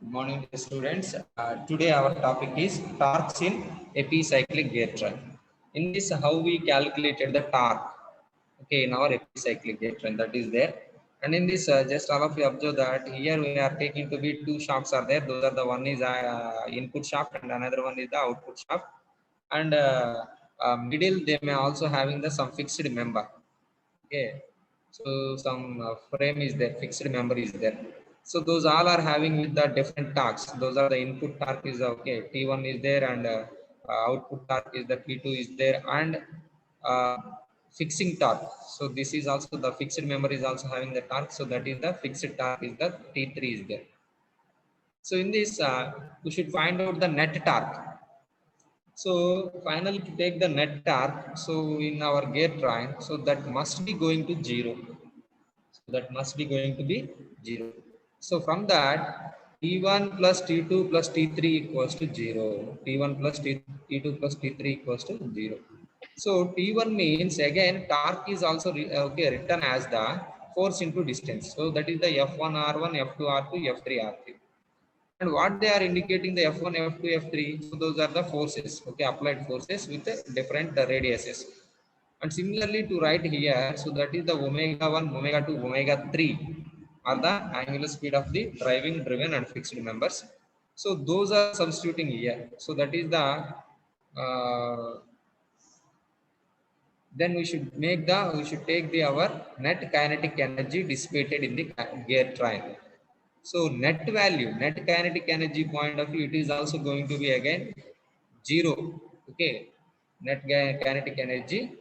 Morning, students. Today our topic is torques in epicyclic gear train. In this, how we calculated the torque. Okay, in our epicyclic gear train, that is there. And in this, just all of you observe that here we are taking to be two shafts are there. Those are the one is input shaft and another one is the output shaft. And middle they may also having the some fixed member. Okay, so some frame is there, fixed member is there. So those all are having with the different torques. Those are the input torque is okay. T1 is there and output torque is the T2 is there and uh, fixing torque. So this is also the fixed member is also having the torque. So that is the fixed torque is the T3 is there. So in this, we should find out the net torque. So finally to take the net torque, so in our gear train, so that must be going to zero. So that must be going to be 0. So from that, T1 plus T2 plus T3 equals to 0. T1 plus T2 plus T3 equals to 0. So T1 means again torque is also written as the force into distance. So that is the F1 R1, F2 R2, F3 R3. And what they are indicating the F1, F2, F3. So those are the forces, okay, applied forces with different radiuses. And similarly to write here, so that is the omega 1, omega 2, omega 3 are the angular speed of the driving, driven and fixed members. So those are substituting here. So that is the then we should take the our net kinetic energy dissipated in the gear train. So net value, net kinetic energy point of view, it is also going to be again 0. Okay, net kinetic energy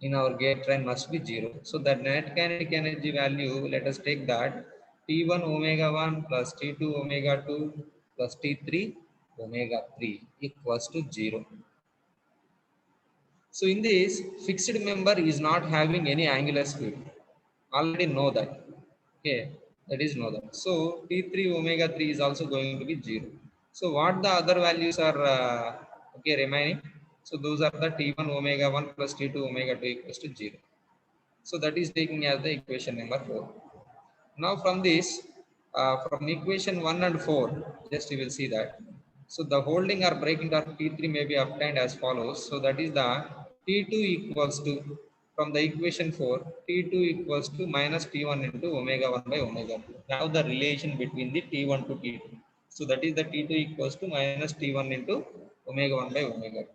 in our gear train must be 0. So that net kinetic energy value, let us take that T1 omega 1 plus T2 omega 2 plus T3 omega 3 equals to 0. So in this, fixed member is not having any angular speed. Already know that. Okay, that is know that. So T3 omega 3 is also going to be 0. So what the other values are okay remaining? So those are the T1 omega 1 plus T2 omega 2 equals to 0. So that is taking as the equation number 4. Now from this, from equation 1 and 4, just you will see that. So the holding or breaking torque T3 may be obtained as follows. So that is the T2 equals to, from the equation 4, T2 equals to minus T1 into omega 1 by omega 2. Now the relation between the T1 to T2. So that is the T2 equals to minus T1 into omega 1 by omega 2.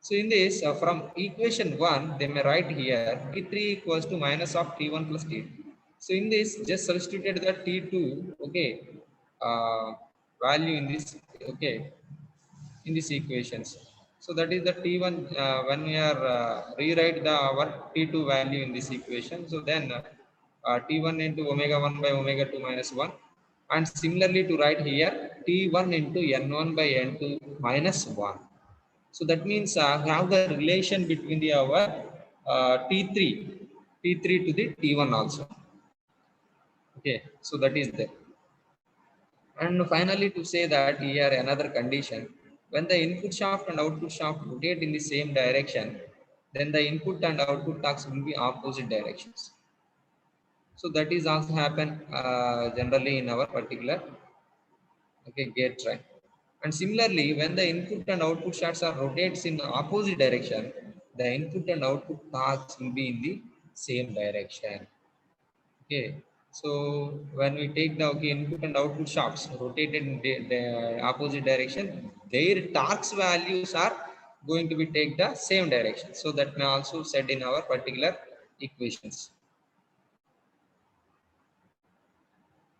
So in this, from equation 1, they may write here T3 equals to minus of T1 plus T2. So in this, just substituted the T2, okay, value in this, okay, in these equations. So that is the T1, when we are rewrite the our T2 value in this equation. So then T1 into omega 1 by omega 2 minus 1. And similarly to write here T1 into N1 by N2 minus 1. So that means have the relation between the our T3 to the T1 also. Okay, so that is there. And finally to say that here another condition, when the input shaft and output shaft rotate in the same direction, then the input and output torques will be opposite directions. So that is also happen generally in our particular okay gear train. And similarly, when the input and output shafts are rotates in the opposite direction, the input and output torques will be in the same direction. Okay, so when we take the okay input and output shafts rotated in the opposite direction, their torques values are going to be take the same direction. So that may also said in our particular equations.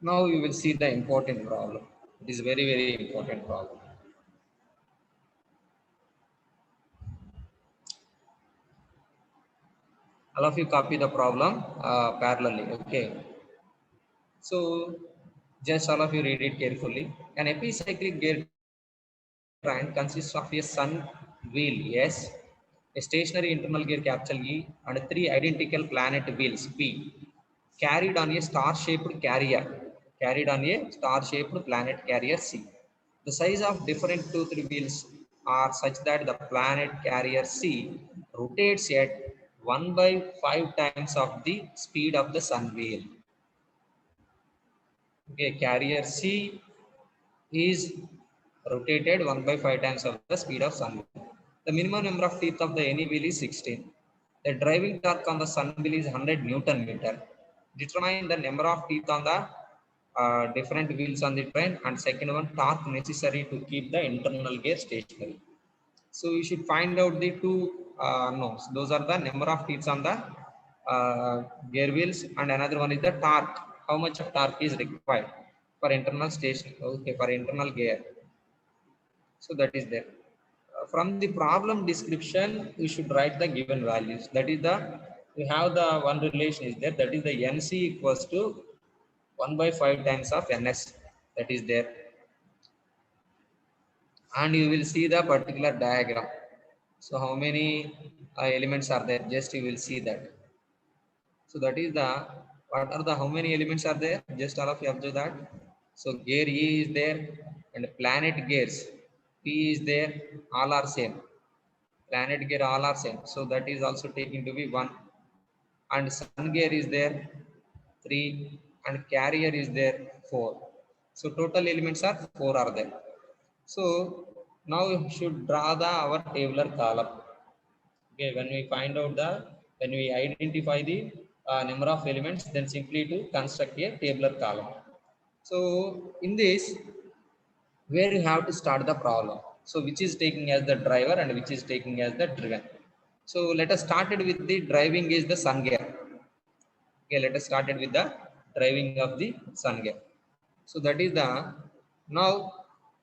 Now you will see the important problem. It is very important problem. All of you copy the problem parallelly. Okay, so just all of you read it carefully. An epicyclic gear train consists of a sun wheel S, a stationary internal gear capital E, and three identical planet wheels P, carried on a star-shaped carrier, carried on a star-shaped planet carrier C. The size of different toothed wheels are such that the planet carrier C rotates at 1 by 5 times of the speed of the sun wheel. Okay, carrier C is rotated 1 by 5 times of the speed of sun wheel. The minimum number of teeth of the any wheel is 16. The driving torque on the sun wheel is 100 Newton meter. Determine the number of teeth on the different wheels on the train, and second one, torque necessary to keep the internal gear stationary. So you should find out the two unknowns. Those are the number of teeth on the gear wheels, and another one is the torque. How much of torque is required for internal station? Okay, for internal gear. So that is there. From the problem description, you should write the given values. That is the, we have the one relation is there. That is the NC equals to 1 by 5 times of NS. That is there. And you will see the particular diagram. So how many elements are there? Just you will see that. So that is the, what are the, how many elements are there? Just all of you observe that. So gear E is there, and planet gears P is there, all are same. Planet gear all are same. So that is also taken to be 1. And sun gear is there 3, and carrier is there 4. So total elements are 4 are there. So now we should draw the our tabular column. Okay, when we find out the, when we identify the number of elements, then simply to construct a tabular column. So in this, where you have to start the problem. So which is taking as the driver and which is taking as the driven. So let us started with the driving is the sun gear. Okay, let us started with the driving of the sun gear. So that is the, now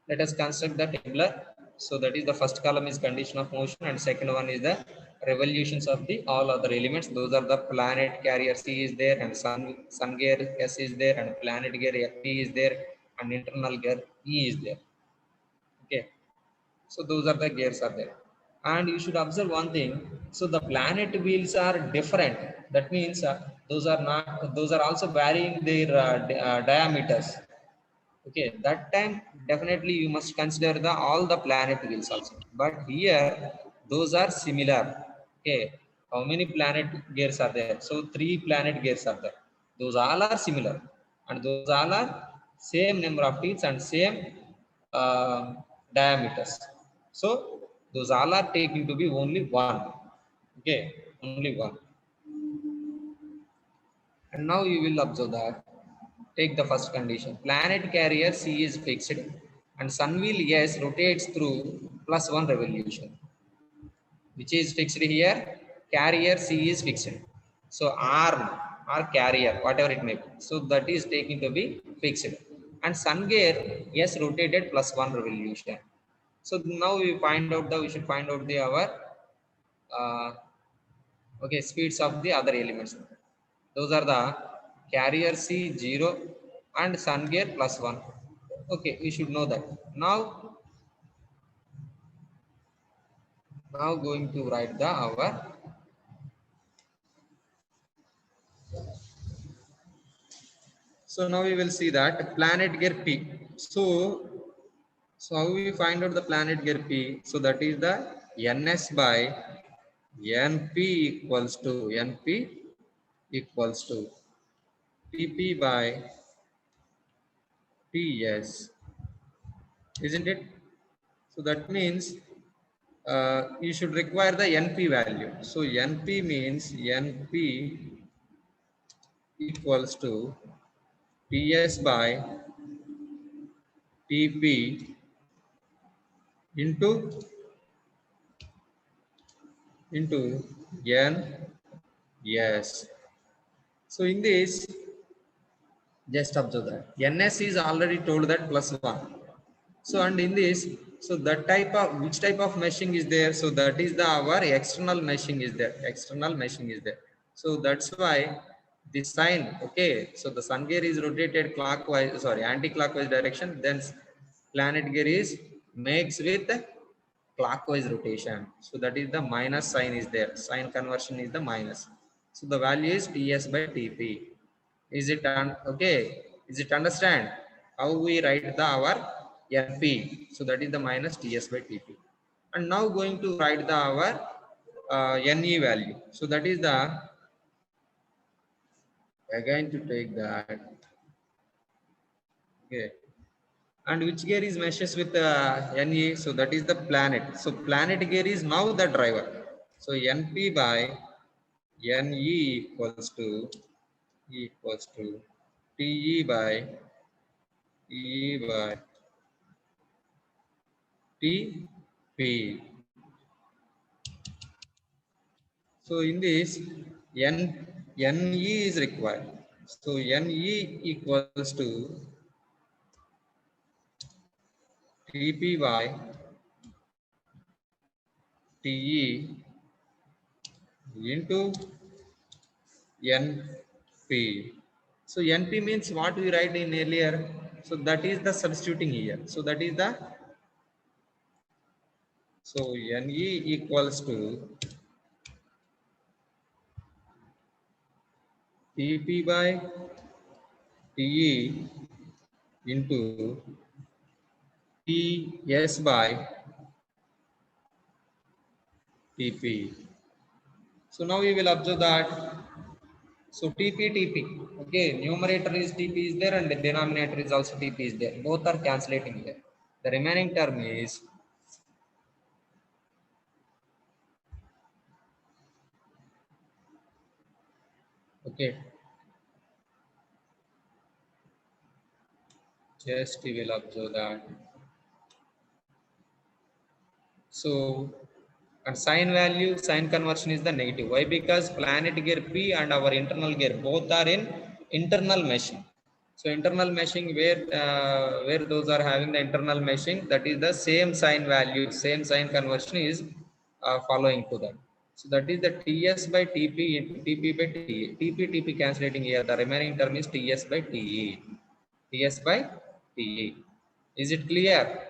let us construct the tabular. So that is the first column is condition of motion, and second one is the revolutions of the all other elements. Those are the planet carrier C is there, and sun gear S is there, and planet gear P is there, and internal gear E is there. Okay, so those are the gears are there. And you should observe one thing. So the planet wheels are different. That means those are not, those are also varying their diameters. Okay, that time definitely you must consider the all the planet wheels also. But here those are similar. Okay, how many planet gears are there? So 3 planet gears are there. Those all are similar, and those all are same number of teeth and same uh, diameters. So those all are taken to be only one. Okay, only one. And now you will observe that. Take the first condition. Planet carrier C is fixed, and sun wheel S rotates through plus 1 revolution. Which is fixed here? Carrier C is fixed. So arm or carrier, whatever it may be. So that is taken to be fixed. And sun gear S rotated plus 1 revolution. So now we find out the, we should find out the our uh, okay, speeds of the other elements. Those are the carrier C 0 and sun gear plus 1. Okay, we should know that. Now going to write the our. So now we will see that planet gear P. So how we find out the planet gear P? So that is the NS by NP equals to PP by TS, isn't it? So that means you should require the NP value. So NP means NP equals to PS by TP into N. Yes. So in this, just observe that NS is already told that plus 1. So and in this, so that type of, which type of meshing is there? So that is the our external meshing is there. External meshing is there. So that's why this sign, okay. So the sun gear is rotated clockwise, sorry, anti-clockwise direction. Then planet gear is makes with clockwise rotation. So that is the minus sign is there. Sign conversion is the minus. So the value is TS by TP. Is it okay? Is it understand how we write the our NP? So that is the minus TS by TP. And now going to write the our NE value. So that is the, again to take that. Okay. And which gear is meshes with NE? So that is the planet. So planet gear is now the driver. So NP by NE equals to TE by E by TP. So in this NE is required. So NE equals to TP by TE into NP. So NP means what we write in earlier. So that is the substituting here. So that is the so NE equals to TP by TE into TS by TP. So now we will observe that. So TP. Okay, numerator is TP is there and the denominator is also TP is there. Both are cancelling here. The remaining term is okay. Just we will observe that. So and sign conversion is the negative. Why? Because planet gear P and our internal gear both are in internal meshing. So internal meshing where those are having the internal meshing, that is the same sign value, same sign conversion is following to that. So that is the TS by TP into TP by TE. TP cancelling here. The remaining term is TS by TE. TS by TE. Is it clear?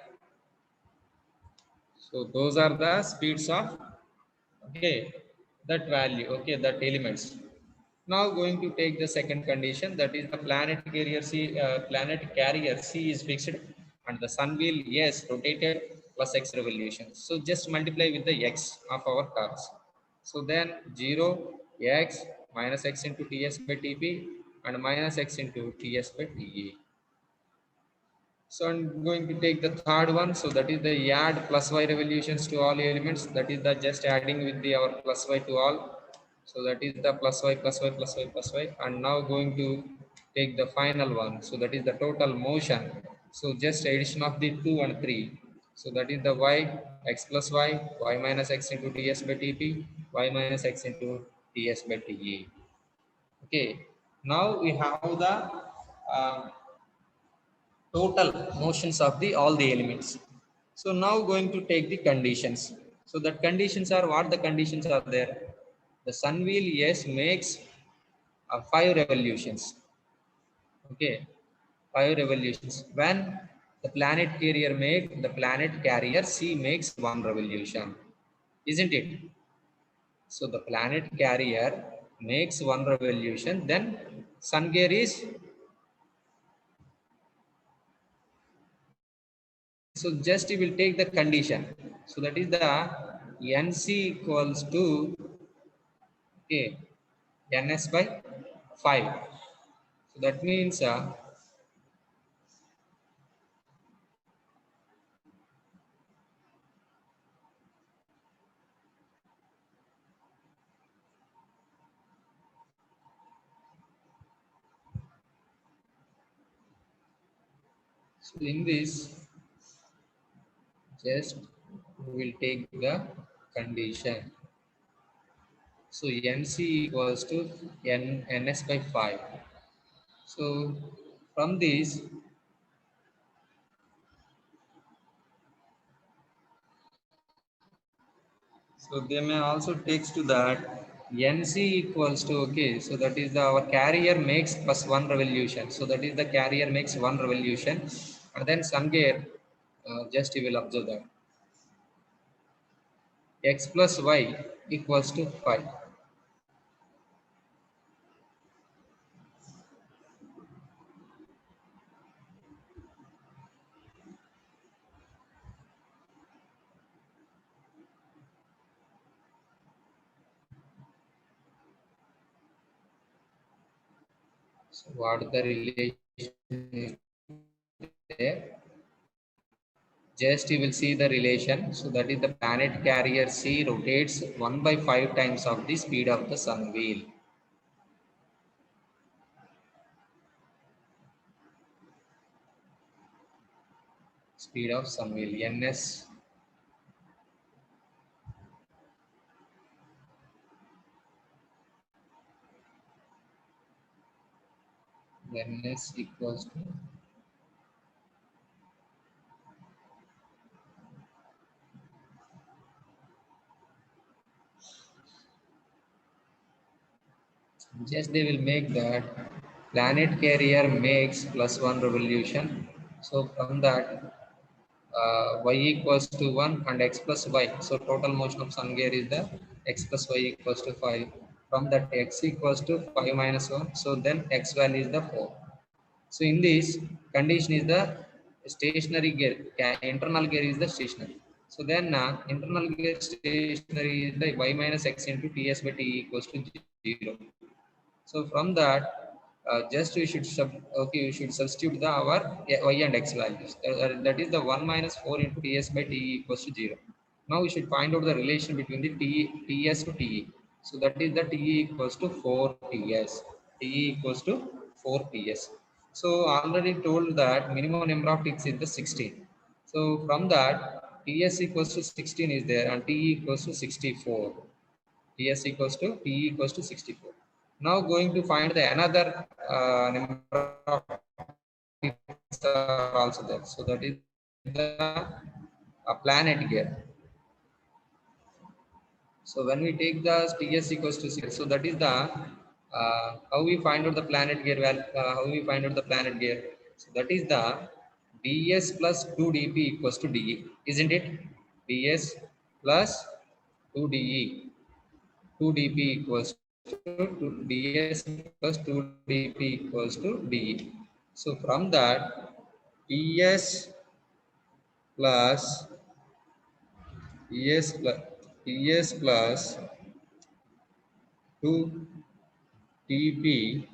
So those are the speeds of okay that value, okay, that elements. Now going to take the second condition, that is the planet carrier C is fixed and the sun wheel S rotated plus x revolutions. So just multiply with the x of our curves. So then 0 x minus x into Ts by Tp and minus x into Ts by Te. So I'm going to take the third one. So that is the add plus y revolutions to all elements. That is the just adding with the our plus y to all. So that is the plus y plus y plus y plus y. And now going to take the final one. So that is the total motion. So just addition of the 2 and 3. So that is the y x plus y minus x into ts by tp, y minus x into ts by te. Okay. Now we have the um, total motions of the all the elements. So now going to take the conditions. So that conditions are what the conditions are there. The sun wheel yes makes 5 revolutions. Okay, 5 revolutions. When the planet carrier C makes 1 revolution, isn't it? So the planet carrier makes 1 revolution, then sun gear is so just you will take the condition. So that is the NC equals to okay, NS by 5. So that means so in this just we will take the condition. So NC equals to NS by 5. So from this, so they may also takes to that NC equals to okay. So that is the our carrier makes plus 1 revolution. So that is the carrier makes 1 revolution, and then sun gear. Just you will observe that x plus y equals to 5. So what the relation is there? Just you will see the relation. So that is the planet carrier C rotates 1 by 5 times of the speed of the sun wheel. Speed of sun wheel, ns. ns equals to just they will make that planet carrier makes plus 1 revolution. So from that y equals to 1 and x plus y. So total motion of sun gear is the x plus y equals to 5. From that x equals to 5 minus 1. So then x value is the 4. So in this condition is the stationary gear. Internal gear is the stationary. So then internal gear stationary is the y minus x into ts by t equals to 0. So from that, just we should okay, we should substitute the our y and x values. That is the 1 minus 4 into ts by t equals to 0. Now we should find out the relation between the ts to te. So that is the te equals to 4 ts. Te equals to 4 ts. So already told that minimum number of ticks is the 16. So from that, ts equals to 16 is there and te equals to 64. Ts equals to T equals to 64. Now going to find the another number of ticks are also there. So that is the planet gear. So when we take the Ts equals to 6, so that is the how we find out the planet gear value, how we find out the planet gear. So that is the ds plus 2 dp equals to de, isn't it? ds plus 2 de, 2 dp equals to 2 ds plus 2 dp equals to de. So from that ds plus ds plus ds plus 2 dp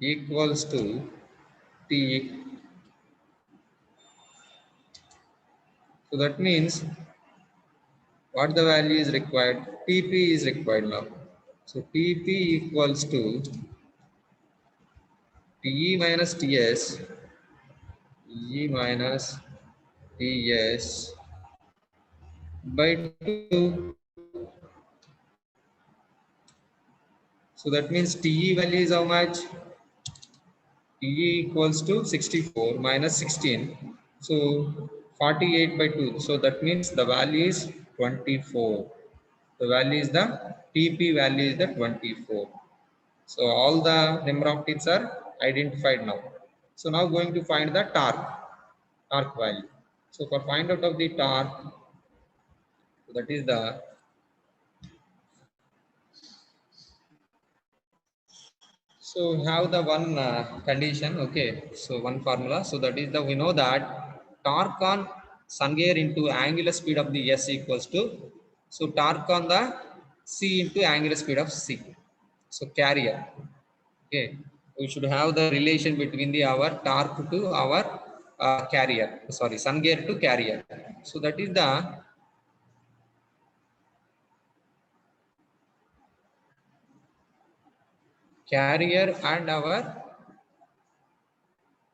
equals to t. So that means what the value is required? Tp is required now. So Tp equals to Te minus Ts, E minus Ts by 2. So that means Te value is how much? Te equals to 64 minus 16. So 48 by 2. So that means the value is 24. The value is the Tp value is the 24. So all the number of teeth are identified now. So now going to find the torque value. So for find out of the torque, that is the so we have the one condition. Okay, so one formula. So that is the we know that torque on sun gear into angular speed of the s equals to so torque on the c into angular speed of c. So carrier. Okay, we should have the relation between the our torque to our carrier, sorry, sun gear to carrier. So that is the carrier and our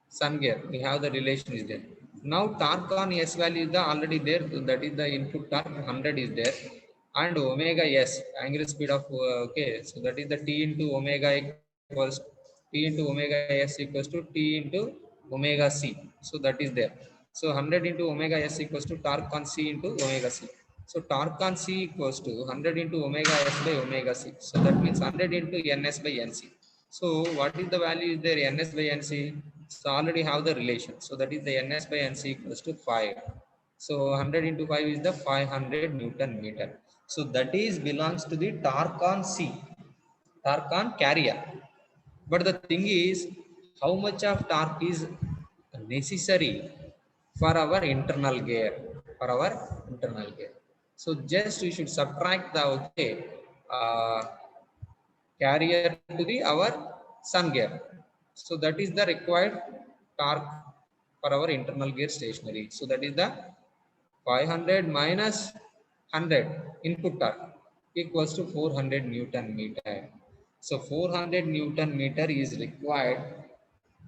sun gear, we have the relation is there. Now torque on s value is the already there, that is the input torque 100 is there, and omega s angular speed of okay, so that is the t into omega equals t into omega s equals to t into omega c. So that is there. So 100 into omega s equals to torque on c into omega c. So torque on c equals to 100 into omega s by omega c. So that means 100 into ns by nc. So what is the value is there? Ns by nc. So already have the relation. So that is the ns by nc equals to 5. So 100 into 5 is the 500 Newton meter. So that is belongs to the torque on C, torque on carrier. But the thing is, how much of torque is necessary for our internal gear? For our internal gear. So just we should subtract the okay carrier to the our sun gear. So that is the required torque. for our internal gear stationary. So that is the 500 minus 100 input torque equals to 400 Newton meter. So 400 Newton meter is required,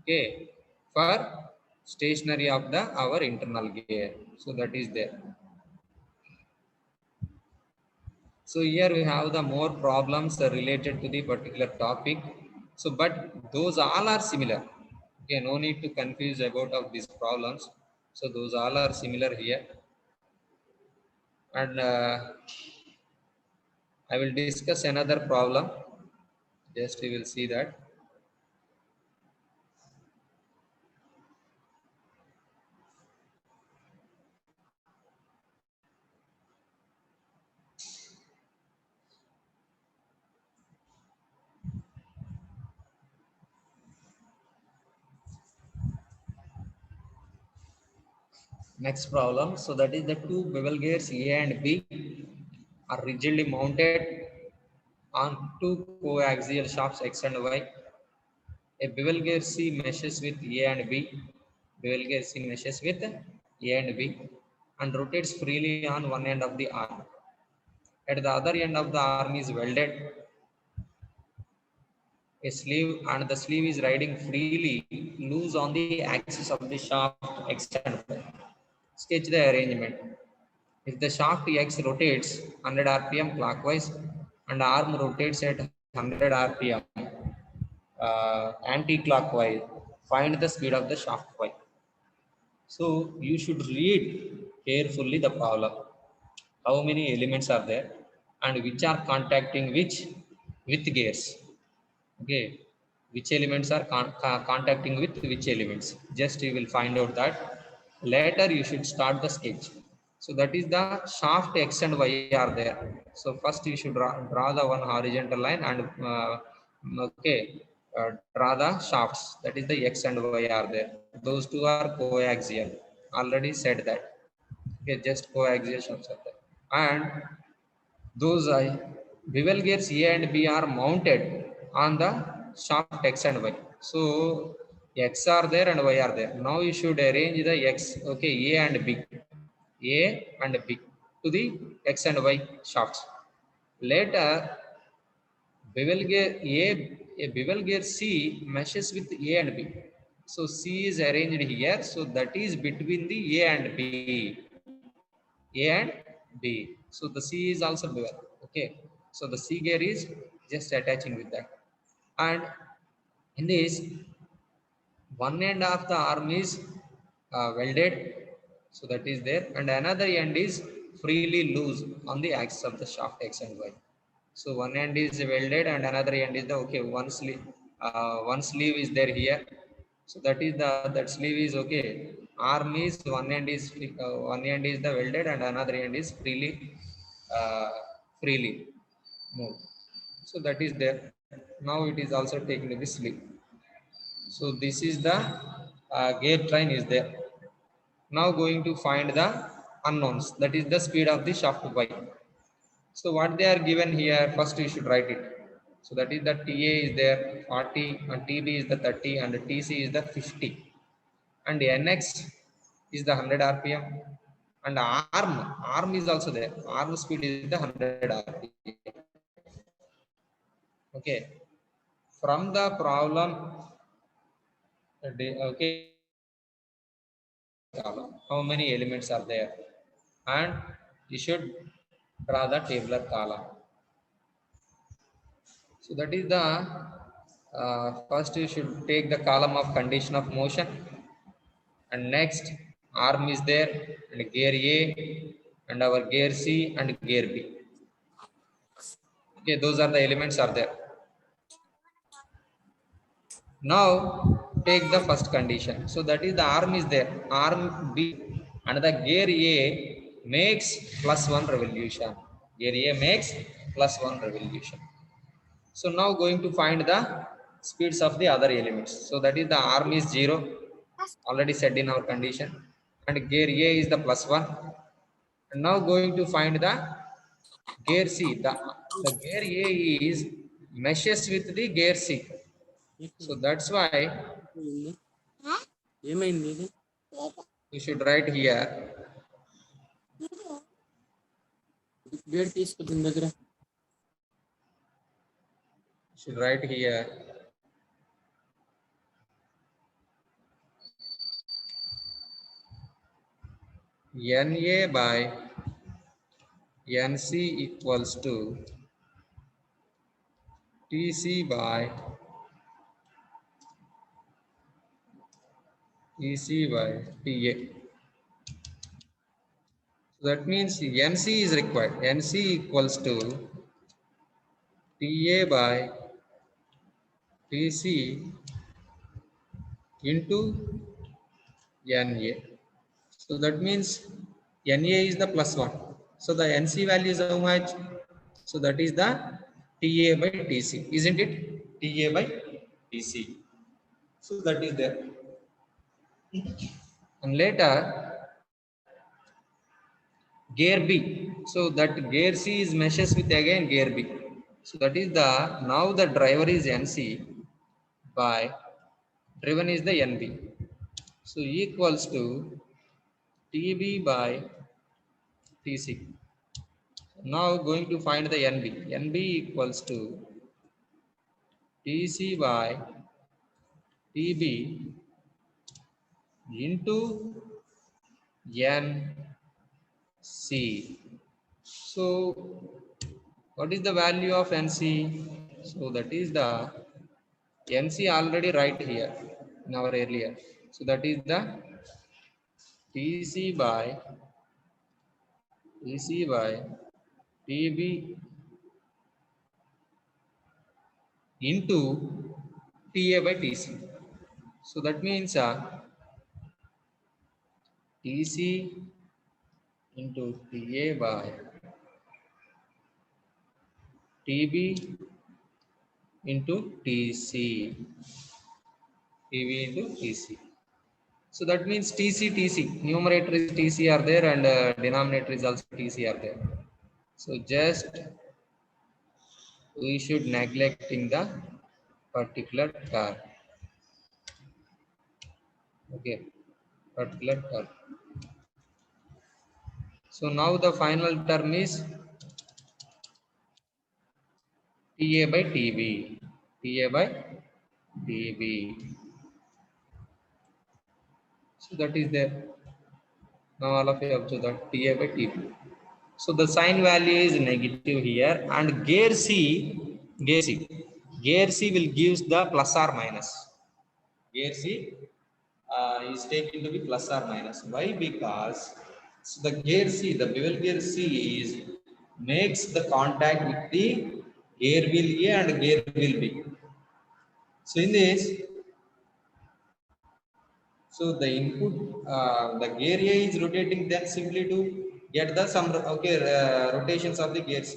okay, for stationary of the our internal gear. So that is there. So here we have the more problems related to the particular topic. So, but those all are similar. Okay, no need to confuse about of these problems. So those all are similar here. And I will discuss another problem. Just we will see that. Next problem. So that is the two bevel gears A and B are rigidly mounted on two coaxial shafts X and Y. A bevel gear C meshes with A and B. Bevel gear C meshes with A and B and rotates freely on one end of the arm. At the other end of the arm is welded a sleeve, and the sleeve is riding freely loose on the axis of the shaft X and Y. Sketch the arrangement. If the shaft X rotates 100 rpm clockwise and arm rotates at 100 rpm anti-clockwise, find the speed of the shaft Y. So you should read carefully the problem. How many elements are there and which are contacting which with gears. Okay, which elements are contacting with which elements. Just you will find out that. Later you should start the sketch. So that is the shaft X and Y are there. So first you should draw the one horizontal line and okay, draw the shafts. That is the X and Y are there. Those two are coaxial. Already said that. Okay, just coaxial shafts are there. And those bevel gears A and B are mounted on the shaft X and Y. So X are there and Y are there. Now you should arrange the X, okay, A and B, A and B to the X and Y shafts. Later, bevel gear a bevel gear C meshes with A and B. So C is arranged here. So that is between the A and B. A and B. So the C is also bevel. Okay. So the C gear is just attaching with that. And in this, one end of the arm is welded. So that is there. And another end is freely loose on the axis of the shaft X and Y. So one end is welded and another end is the okay. One sleeve is there here. So that is that sleeve is okay. Arm is one end is the welded and another end is uh, freely moved. So that is there. Now it is also taking the sleeve. So this is the gear train is there. Now going to find the unknowns. That is the speed of the shaft Y. So what they are given here, first you should write it. So that is the TA is there 40 and TB is the 30 and the TC is the 50 and NX is the 100 RPM and arm is also there. Arm speed is the 100 RPM. Okay. From the problem, okay, how many elements are there and you should draw the tabular column. So that is the first you should take the column of condition of motion and next arm is there and gear A and our gear C and gear B. Okay, those are the elements are there. Now take the first condition. So that is the arm is there, arm B and the gear A makes +1 revolution. Gear A makes +1 revolution. So now going to find the speeds of the other elements. So that is the arm is 0, already said in our condition, and gear A is the +1. And now going to find the gear C. The gear A is meshes with the gear C. So that's why ఏమైంది ఇది You should write here. Where is the You should write here. NA by NC equals to TC by TC by TA. So that means NC is required. NC equals to TA by TC into NA. So that means NA is the plus one. So the NC value is how much? So that is the TA by TC, isn't it? TA by TC. So that is there. And later gear B. So that gear C is meshes with again gear B. So that is the now the driver is NC by driven is the NB. So equals to TB by TC. Now going to find the NB. NB equals to TC by TB into NC. So what is the value of NC? So that is the NC already right here in our earlier. So that is the TC by TB into TA by TC. So that means TC into TA by TB into TC. TB into TC. So that means TC. Numerator is TC are there and denominator is also TC are there. So just we should neglecting the particular term. Okay, particular term. So now the final term is TA by TB. TA by TB. So that is there. Now all of you observe that TA by TB. So the sign value is negative here, and gear C will gives the plus or minus. Gear C is taken to be plus or minus. Why? Because so the gear C, the bevel gear C is makes the contact with the gear wheel A and gear wheel B. So in this, so the input, the gear A is rotating then simply to get the some rotations of the gears,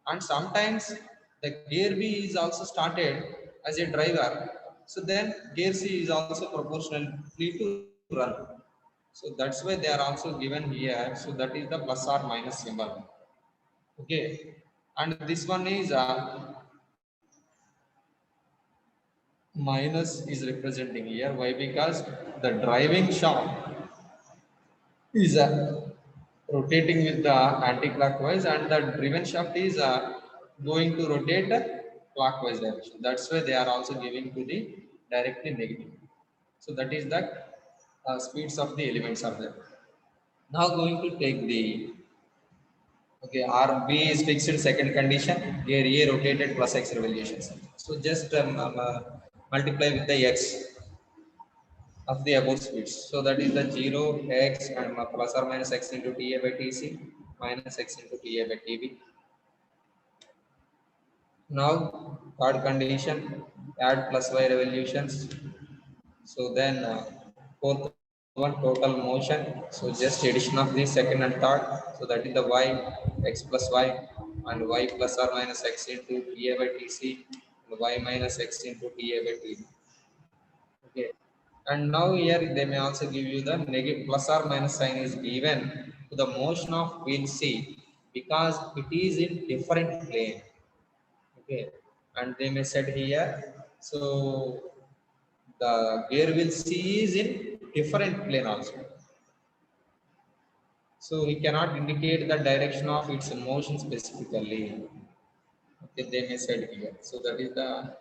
and sometimes the gear B is also started as a driver. So then gear C is also proportionally to run. So that's why they are also given here. So that is the plus or minus symbol. Okay, and this one is minus is representing here. Why? Because the driving shaft is rotating with the anti-clockwise and the driven shaft is going to rotate clockwise direction. That's why they are also giving to the directly negative. So that is the speeds of the elements are there. Now going to take the okay, RB is fixed in second condition, gear A rotated plus X revolutions. So just multiply with the X of the above speeds. So that is the 0x and plus or minus x into TA by TC minus x into TA by TB. Now third condition, add plus y revolutions. So then fourth one, total motion. So just addition of the second and third. So that is the y, x plus y and y plus or minus x into TA by TC and y minus x into TA by TB. Okay. And now here they may also give you the negative plus or minus sign is given to the motion of wheel C because it is in different plane. Okay. And they may said here, so the gear wheel C is in different plane also. So we cannot indicate the direction of its motion specifically. Okay, they may said here. So that is the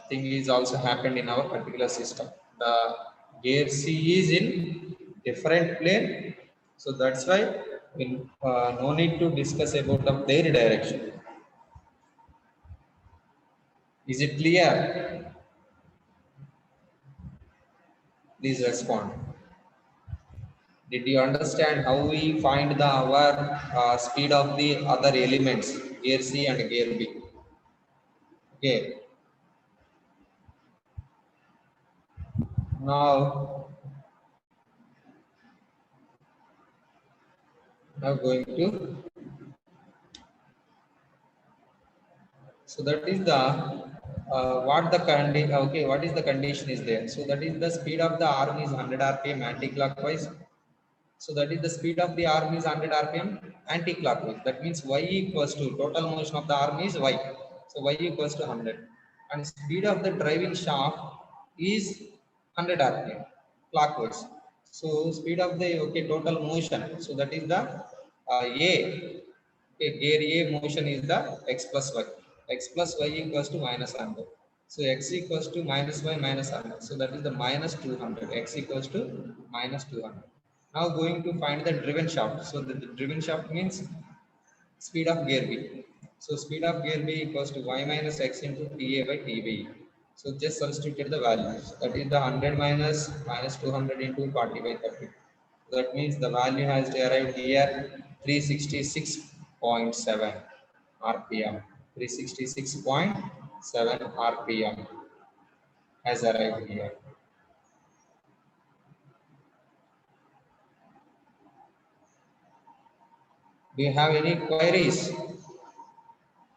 thing is also happened in our particular system. The gear C is in different plane. So that's why we no need to discuss about their direction. Is it clear? Please respond. Did you understand how we find the our speed of the other elements, gear C and gear B? Okay. Now going to, so that is the what the condition, okay, what is the condition is there. So that is the speed of the arm is 100 rpm anti-clockwise. So that is the speed of the arm is 100 rpm anti-clockwise. That means y equals to total motion of the arm is y. So y equals to 100, and speed of the driving shaft is 100 rpm clockwise. So speed of the, okay, total motion. So that is the a. Okay, gear A motion is the x plus y. X plus y equals to minus 100. So x equals to minus y minus 100. So that is the minus 200. X equals to minus 200. Now going to find the driven shaft. So the driven shaft means speed of gear B. So speed of gear B equals to y minus x into TA by T by E. So just substitute the values. That is the 100 minus 200 into 40 by 30. So that means the value has arrived here 366.7 RPM. 366.7 RPM has arrived here. Do you have any queries?